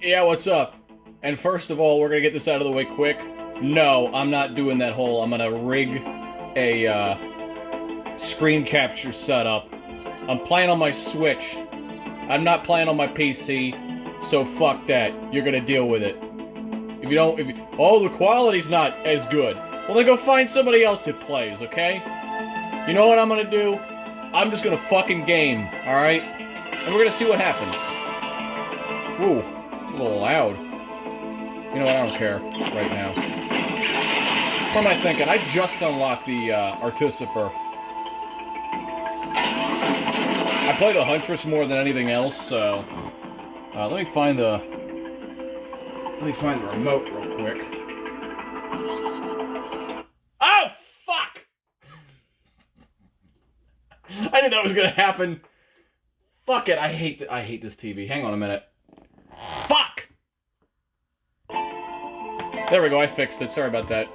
Yeah, what's up? And first of all, we're gonna get this out of the way quick. No, I'm not doing that whole, I'm gonna rig a, screen capture setup. I'm playing on my Switch. I'm not playing on my PC, so fuck that. You're gonna deal with it. Oh, the quality's not as good. Well, then go find somebody else that plays, okay? You know what I'm gonna do? I'm just gonna fucking game, alright? And we're gonna see what happens. Ooh, it's a little loud. You know what, I don't care right now. What am I thinking? I just unlocked the, Artificer. I play the Huntress more than anything else, so... let me find the remote real quick. Oh, fuck! I knew that was gonna happen. Fuck it, I hate this TV. Hang on a minute. Fuck! There we go, I fixed it. Sorry about that.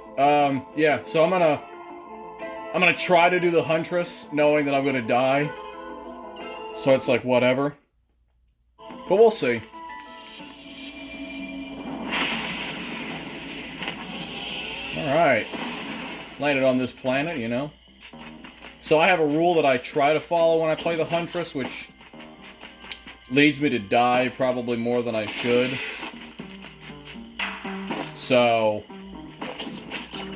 Yeah, so I'm gonna try to do the Huntress, knowing that I'm gonna die. So it's like, whatever. But we'll see. Alright. Landed on this planet, you know. So I have a rule that I try to follow when I play the Huntress, which leads me to die probably more than I should. So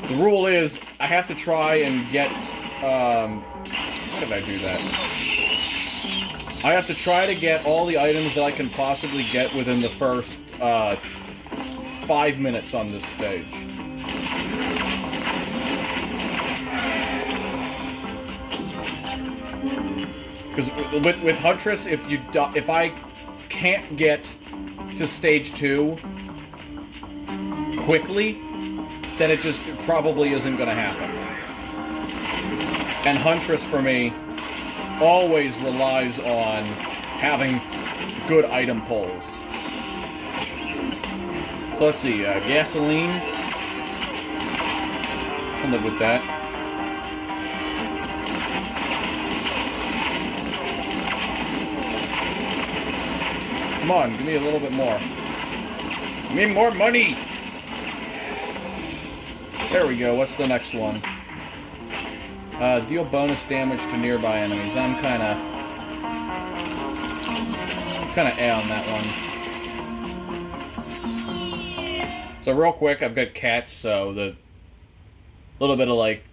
the rule is I have to try and get, how did I do that? I have to try to get all the items that I can possibly get within the first 5 minutes on this stage. Because with Huntress, if I can't get to stage 2 quickly, then it probably isn't going to happen. And Huntress, for me, always relies on having good item pulls. So let's see, gasoline. I'll live with that. Come on, give me a little bit more. Give me more money! There we go, what's the next one? Deal bonus damage to nearby enemies. I'm kinda A on that one. So real quick, I've got cats, so the little bit of like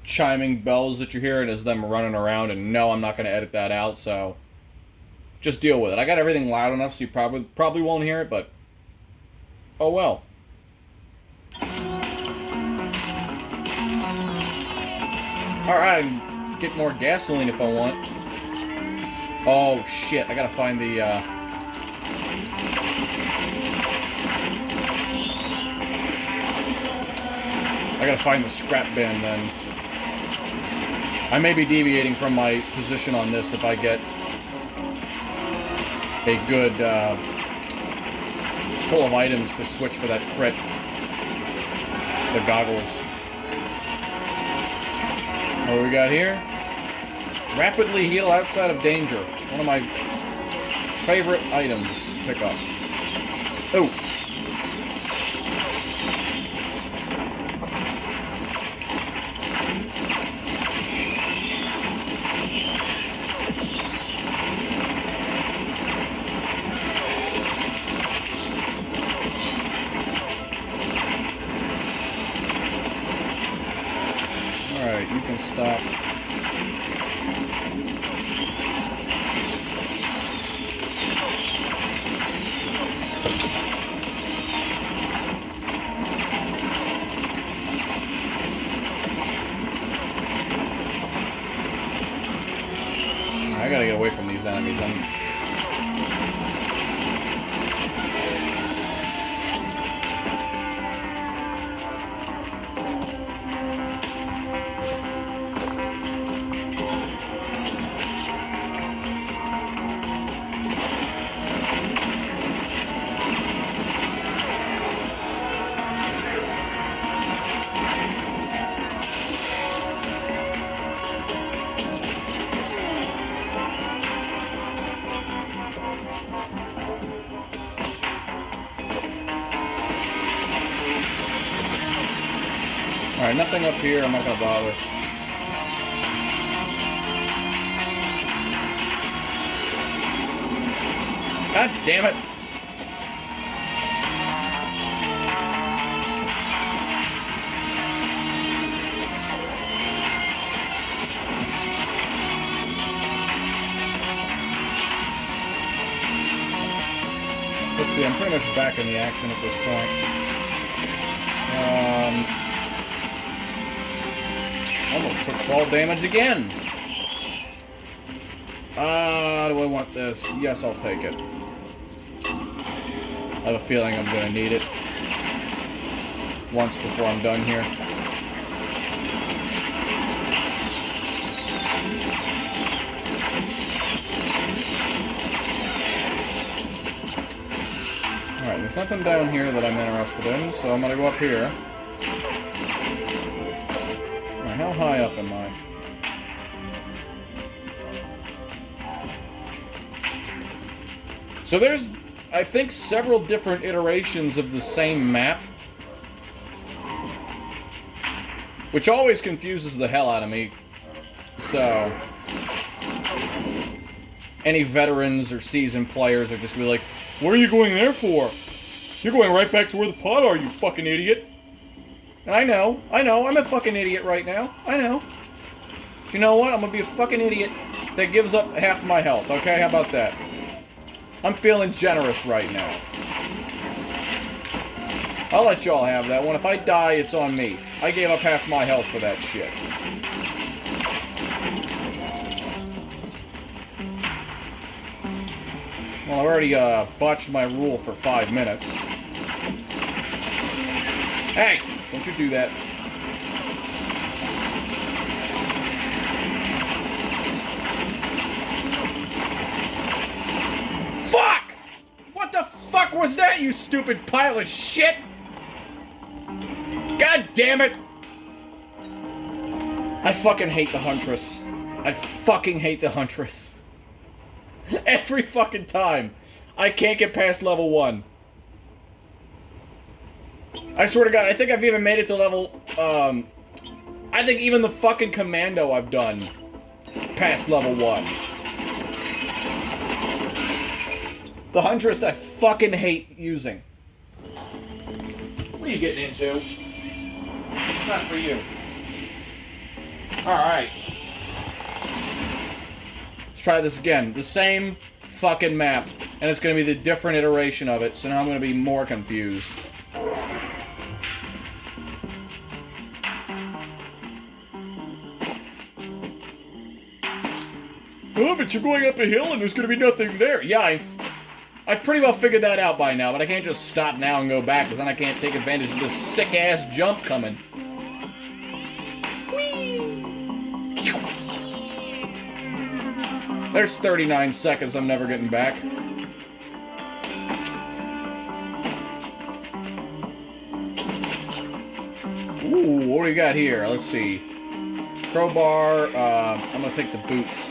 chiming bells that you're hearing is them running around, and no, I'm not gonna edit that out, so just deal with it. I got everything loud enough so you probably won't hear it, but oh well. Alright, get more gasoline if I want. Oh shit, I gotta find the, I gotta find the scrap bin then. I may be deviating from my position on this if I get a good, pull of items to switch for that crit. The goggles. What do we got here? Rapidly heal outside of danger. One of my favorite items to pick up. Oh. Alright, you can stop. Alright, nothing up here. I'm not gonna bother. God damn it! Let's see, I'm pretty much back in the action at this point. Almost took fall damage again. Do I want this? Yes, I'll take it. I have a feeling I'm going to need it once before I'm done here. Alright, there's nothing down here that I'm interested in, so I'm going to go up here. Alright, how high up am I? So there's, I think, several different iterations of the same map, which always confuses the hell out of me. So any veterans or seasoned players are just gonna be like, what are you going there for? You're going right back to where the pot are, you fucking idiot. And I know, I'm a fucking idiot right now. I know. But you know what? I'm gonna be a fucking idiot that gives up half my health, okay? How about that? I'm feeling generous right now. I'll let y'all have that one. If I die, it's on me. I gave up half my health for that shit. Well, I already botched my rule for 5 minutes. Hey! Don't you do that. Fuck! What the fuck was that, you stupid pile of shit? God damn it! I fucking hate the Huntress. I fucking hate the Huntress. Every fucking time. I can't get past level 1. I swear to God, I think I've even made it to level, I think even the fucking Commando I've done past level 1. The Huntress I fucking hate using. What are you getting into? It's not for you. Alright. Let's try this again. The same fucking map. And it's going to be the different iteration of it. So now I'm going to be more confused. Oh, but you're going up a hill and there's going to be nothing there. Yeah, I've pretty well figured that out by now, but I can't just stop now and go back, because then I can't take advantage of this sick-ass jump coming. Whee! There's 39 seconds I'm never getting back. Ooh, what do we got here? Let's see. Crowbar, I'm gonna take the boots.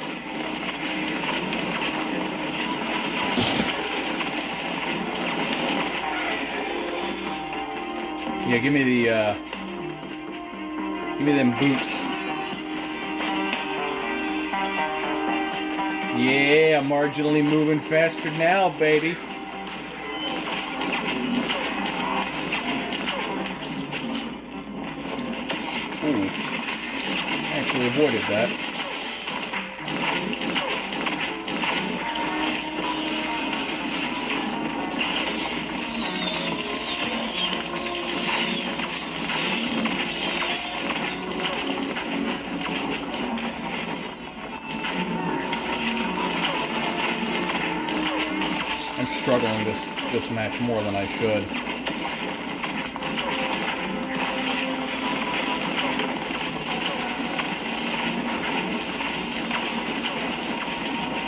Yeah, give me them boots. Yeah, I'm marginally moving faster now, baby. Ooh. Actually avoided that. I'm struggling this match more than I should.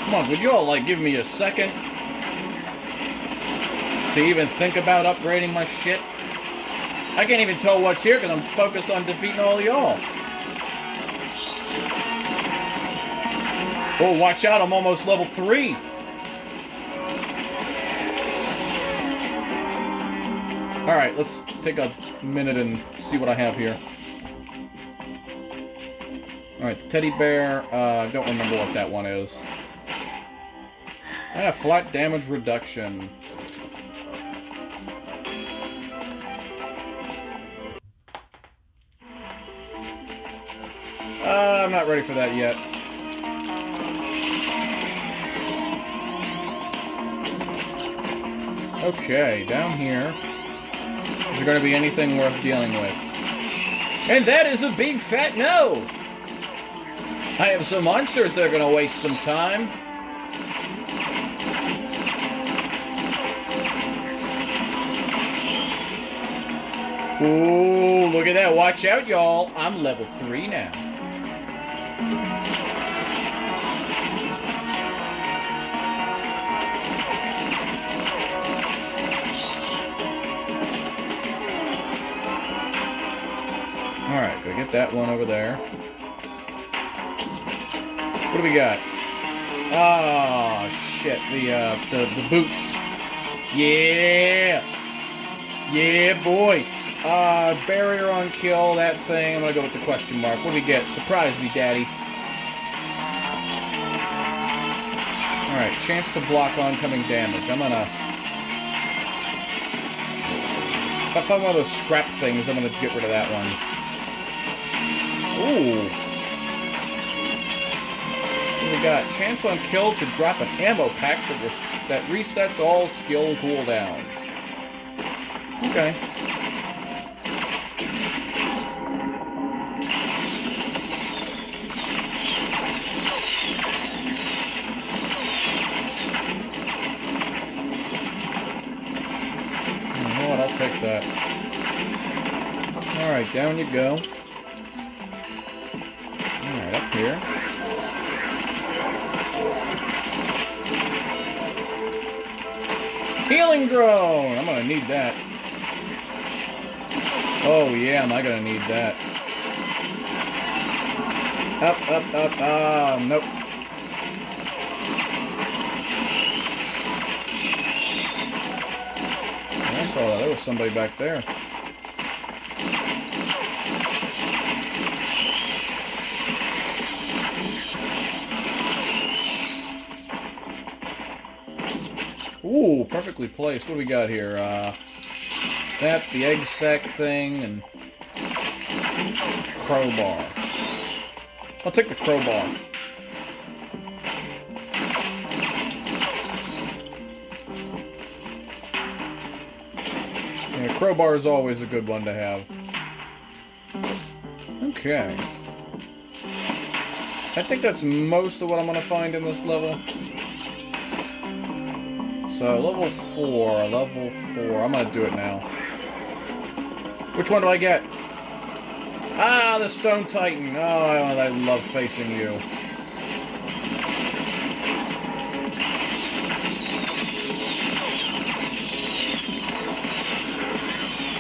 Come on, would you all, like, give me a second to even think about upgrading my shit? I can't even tell what's here because I'm focused on defeating all y'all. Oh, watch out, I'm almost level 3. Alright, let's take a minute and see what I have here. Alright, the teddy bear. I don't remember what that one is. Ah, flat damage reduction. I'm not ready for that yet. Okay, down here. Is there going to be anything worth dealing with? And that is a big fat no! I have some monsters that are going to waste some time. Ooh, look at that. Watch out, y'all. I'm level 3 now. Alright, gotta get that one over there. What do we got? Oh, shit. The boots. Yeah! Yeah, boy! Barrier on kill, that thing. I'm gonna go with the question mark. What do we get? Surprise me, daddy. Alright, chance to block oncoming damage. I'm gonna... If I find one of those scrap things, I'm gonna get rid of that one. Ooh. What do we got? Chance on kill to drop an ammo pack that resets all skill cooldowns. Okay. You know what? I'll take that. Alright, down you go. Alright, up here. Healing drone! I'm gonna need that. Oh yeah, am I gonna need that. Up, up, up, nope. I saw that. There was somebody back there. Ooh, perfectly placed. What do we got here? That, the egg sack thing, and crowbar. I'll take the crowbar. Yeah, crowbar is always a good one to have. Okay. I think that's most of what I'm going to find in this level. So, level 4. I'm going to do it now. Which one do I get? Ah, the Stone Titan. Oh, I love facing you.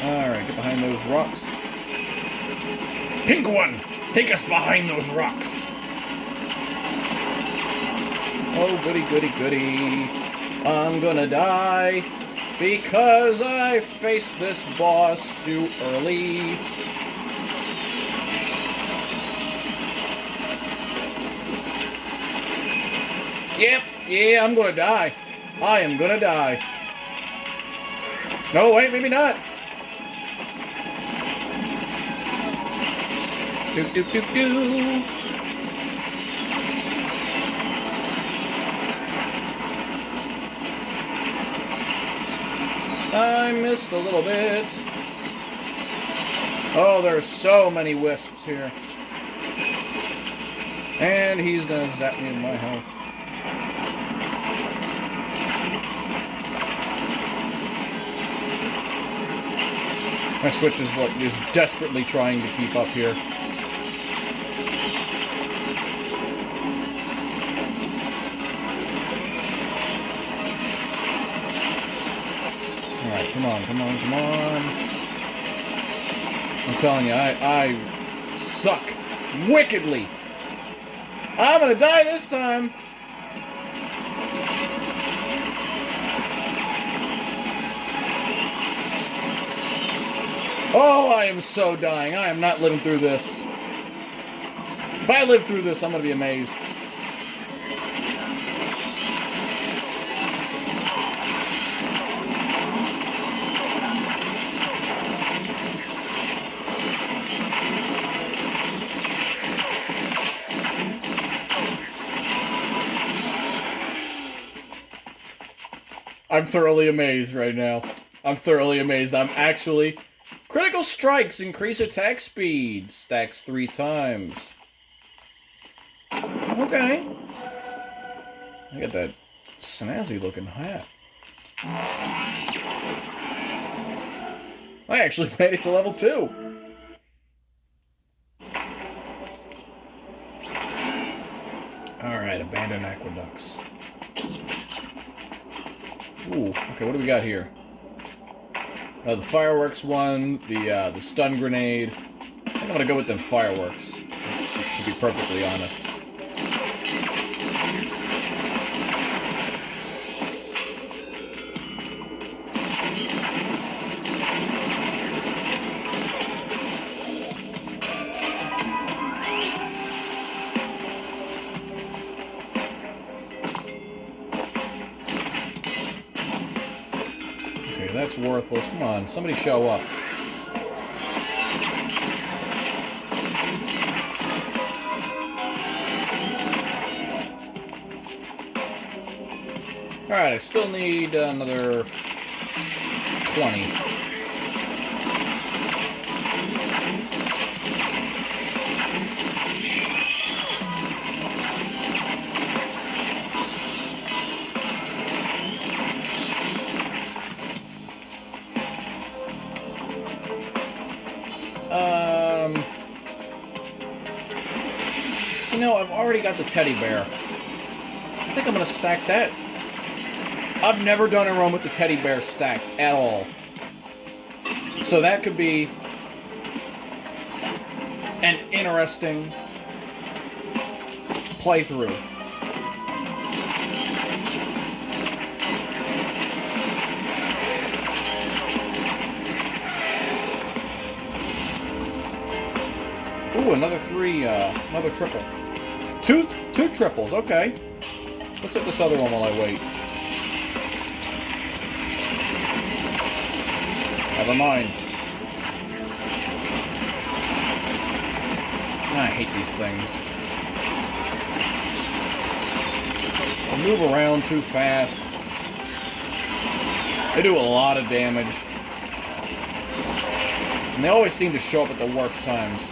Alright, get behind those rocks. Pink one! Take us behind those rocks! Oh, goody, goody, goody. I'm gonna die because I faced this boss too early. Yep, yeah, I'm gonna die. I am gonna die. No, wait, maybe not. Doop, doop, doop, doop. I missed a little bit. Oh, there's so many wisps here. And he's gonna zap me in my health. My Switch is desperately trying to keep up here. Alright, come on, come on, come on. I'm telling you, I suck wickedly. I'm gonna die this time. Oh, I am so dying. I am not living through this. If I live through this, I'm gonna be amazed. I'm thoroughly amazed right now. I'm thoroughly amazed. I'm actually... Critical strikes increase attack speed. Stacks 3 times. Okay. I got that snazzy looking hat. I actually made it to level 2. Alright, abandoned aqueducts. Ooh, okay, what do we got here? The fireworks one, the stun grenade. I think I'm gonna go with them fireworks, to be perfectly honest. That's worthless. Come on, somebody show up. Alright, I still need another 20. You know, I've already got the teddy bear. I think I'm gonna stack that. I've never done a run with the teddy bear stacked at all. So that could be an interesting playthrough. Ooh, another 3, another triple. Two triples, okay. Let's hit this other one while I wait. Never mind. I hate these things. They move around too fast. They do a lot of damage. And they always seem to show up at the worst times.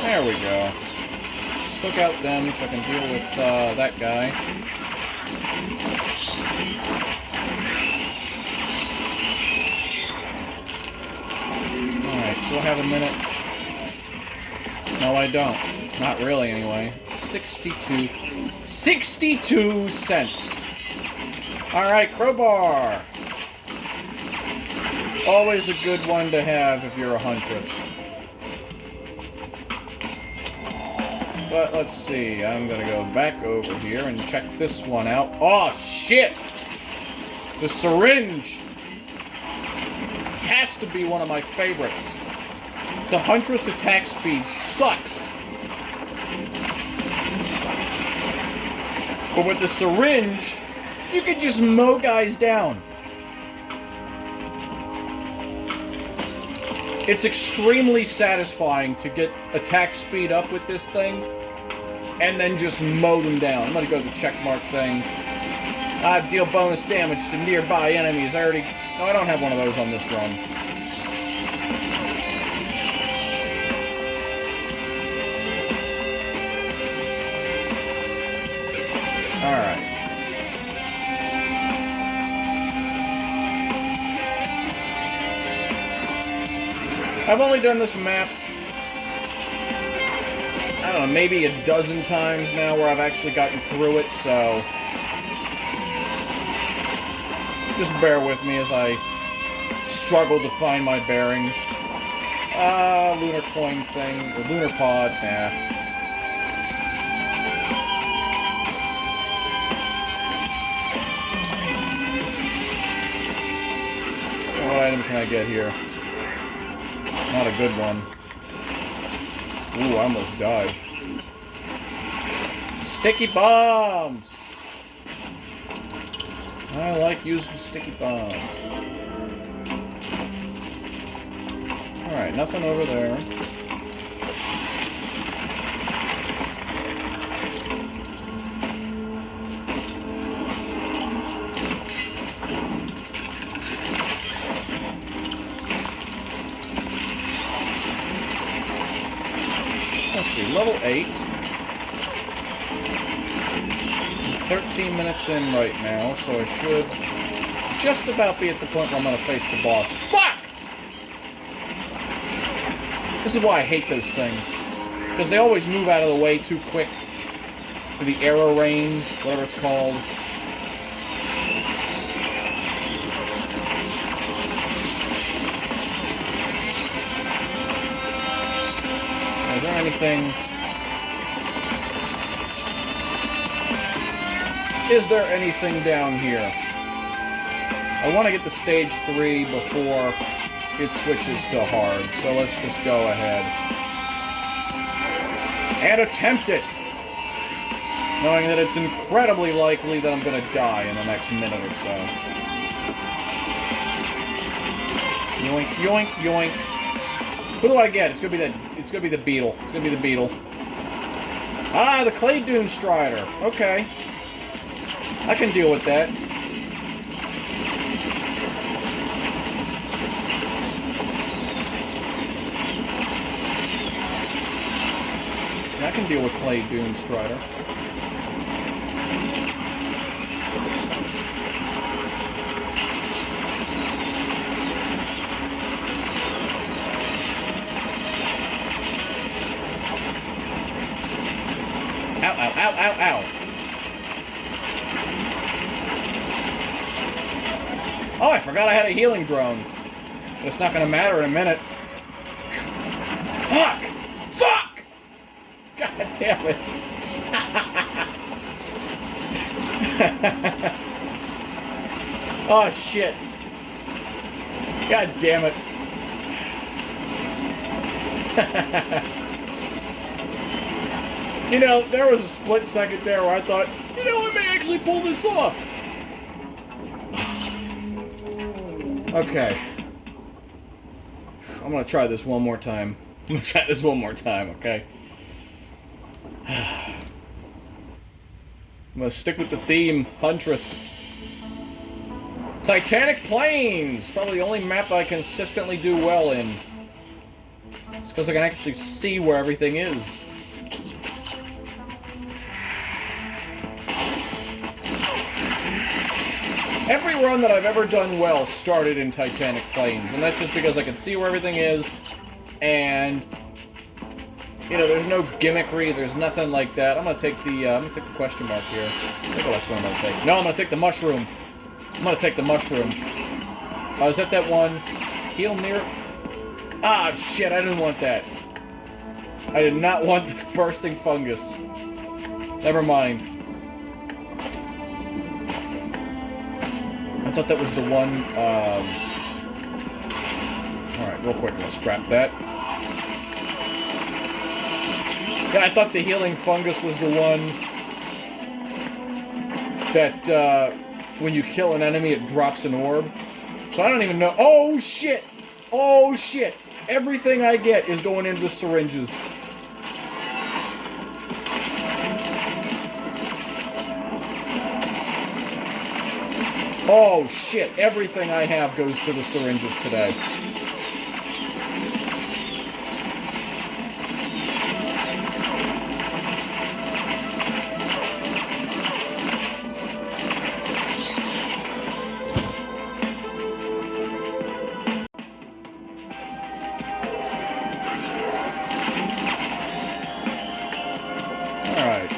There we go. Took out them so I can deal with that guy. Alright, do I have a minute? No, I don't. Not really, anyway. 62 cents. Alright, crowbar. Always a good one to have if you're a Huntress. But let's see, I'm gonna go back over here and check this one out. Oh, shit! The syringe has to be one of my favorites. The Huntress attack speed sucks. But with the syringe, you can just mow guys down. It's extremely satisfying to get attack speed up with this thing and then just mow them down. I'm gonna go to the checkmark thing. Deal bonus damage to nearby enemies. No, I don't have one of those on this run. Alright. I've only done this map, I don't know, maybe a dozen times now where I've actually gotten through it, so Just bear with me as I struggle to find my bearings. Lunar coin thing. The lunar pod. Nah. What item can I get here? Not a good one. Ooh, I almost died. Sticky bombs! I like using sticky bombs. Alright, nothing over there. Let's see, level 8. 13 minutes in right now, so I should just about be at the point where I'm going to face the boss. Fuck! This is why I hate those things. Because they always move out of the way too quick for the arrow rain, whatever it's called. Is there anything... Is there anything down here? I want to get to stage 3 before it switches to hard, so let's just go ahead and attempt it, knowing that it's incredibly likely that I'm going to die in the next minute or so. Yoink, yoink, yoink. Who do I get? It's gonna be the beetle. It's gonna be the beetle. Ah, the Clay Dune Strider. Okay. I can deal with that. I can deal with Clay Dune Strider. Ow, ow, ow, ow, ow. Oh, I forgot I had a healing drone. But it's not going to matter in a minute. Fuck! Fuck! God damn it. Oh, shit. God damn it. You know, there was a split second there where I thought, you know, I may actually pull this off. Okay. I'm gonna try this one more time. Okay? I'm gonna stick with the theme, Huntress. Titanic Plains! Probably the only map that I consistently do well in. It's because I can actually see where everything is. Every run that I've ever done well started in Titanic Plains, and that's just because I can see where everything is, and you know, there's no gimmickry, there's nothing like that. I'm gonna take the question mark here. I think that's what I'm gonna take. No, I'm gonna take the mushroom. I'm gonna take the mushroom. Is that one? Heal near. Ah, shit! I didn't want that. I did not want the bursting fungus. Never mind. I thought that was the one, Alright, real quick, let's scrap that. Yeah, I thought the healing fungus was the one that, when you kill an enemy, it drops an orb. So I don't even know. Oh, shit! Oh, shit! Everything I get is going into the syringes. Oh, shit. Everything I have goes to the syringes today. Alright.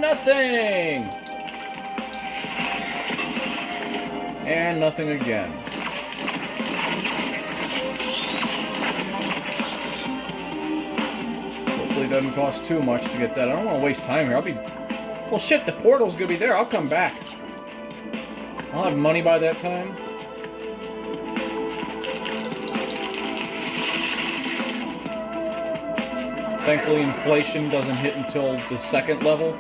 nothing! And nothing again. Hopefully it doesn't cost too much to get that. I don't want to waste time here. Well, shit, the portal's gonna be there. I'll come back. I'll have money by that time. Thankfully, inflation doesn't hit until the second level.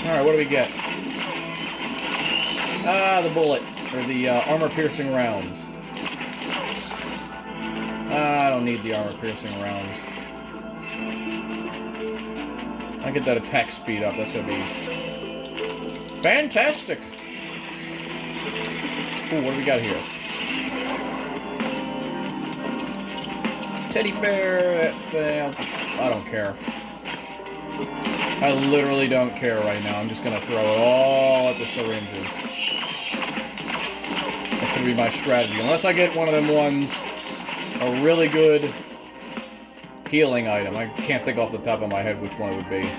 Alright, what do we get? Ah, the bullet. Or the armor-piercing rounds. I don't need the armor-piercing rounds. I get that attack speed up. That's gonna be fantastic! Ooh, what do we got here? Teddy bear, that thing. I don't care. I literally don't care right now. I'm just gonna throw it all at the syringes. That's gonna be my strategy. Unless I get one of them ones, a really good healing item. I can't think off the top of my head which one it would be.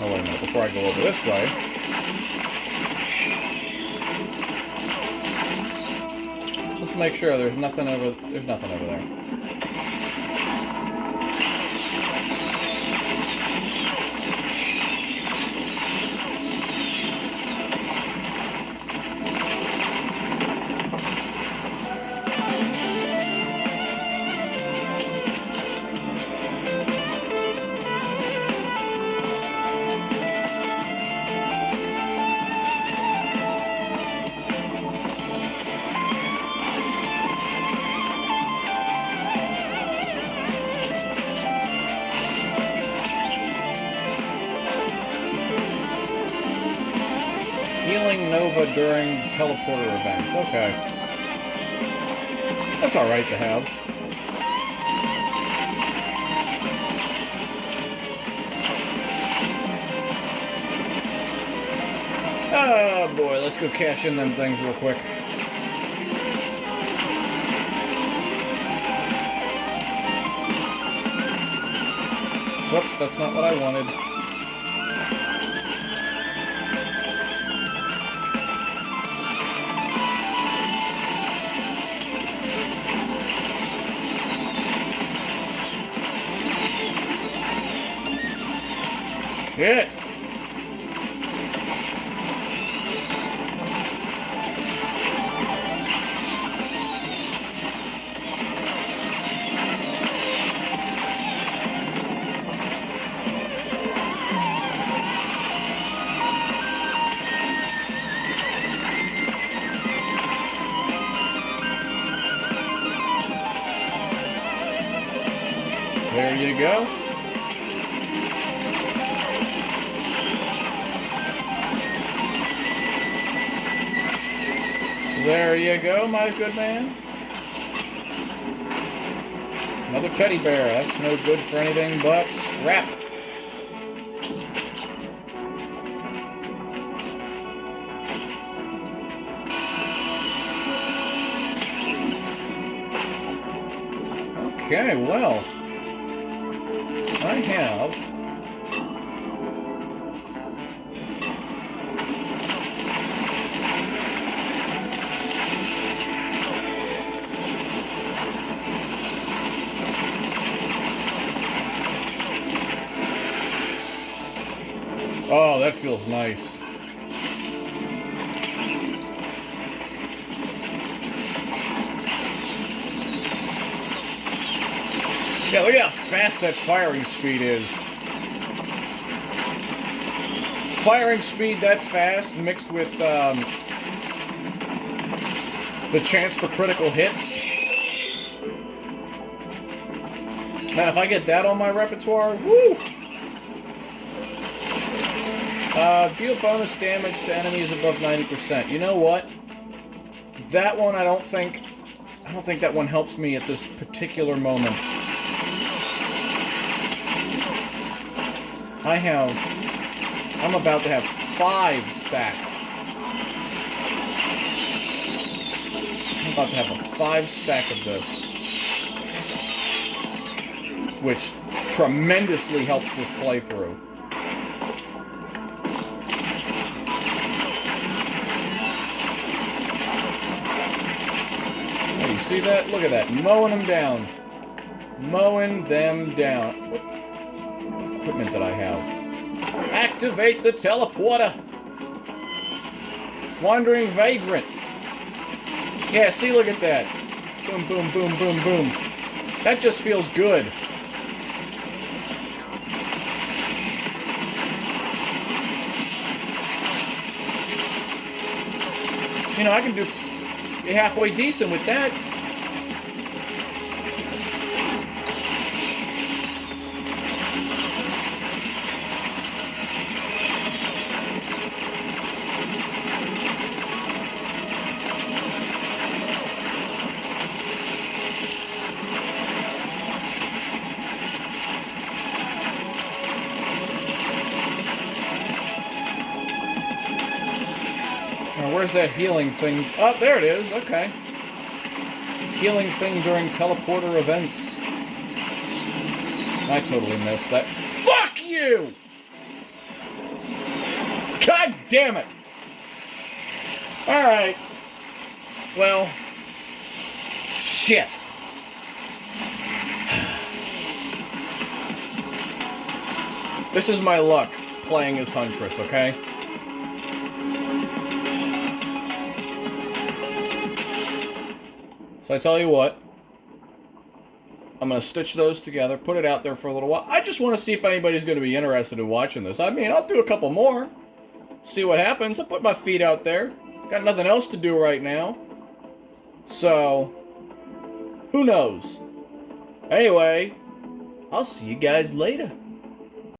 Oh, wait a minute, before I go over this way. Let's make sure there's nothing over there. Healing Nova during teleporter events. Okay. That's alright to have. Oh boy, let's go cash in them things real quick. Whoops, that's not what I wanted. Shit! There you go. There you go, my good man. Another teddy bear. That's no good for anything but scrap. Okay, well, I have oh, that feels nice. Yeah, look at how fast that firing speed is. Firing speed that fast mixed with the chance for critical hits. Man, if I get that on my repertoire, woo! Deal bonus damage to enemies above 90%. You know what? That one I don't think that one helps me at this particular moment. I have I'm about to have 5 stacked. I'm about to have a 5 stack of this. Which tremendously helps this playthrough. Oh, you see that? Look at that. Mowing them down. Mowing them down. What equipment did I have? Activate the teleporter. Wandering Vagrant. Yeah, see, look at that. Boom, boom, boom, boom, boom. That just feels good. You know, I can do halfway decent with that. Now, where's that healing thing? Oh, there it is. Okay. Healing thing during teleporter events. I totally missed that. Fuck you! God damn it! Alright. Well. Shit. This is my luck playing as Huntress, okay? So I tell you what, I'm going to stitch those together, put it out there for a little while. I just want to see if anybody's going to be interested in watching this. I mean, I'll do a couple more, see what happens. I'll put my feet out there. Got nothing else to do right now. So, who knows? Anyway, I'll see you guys later.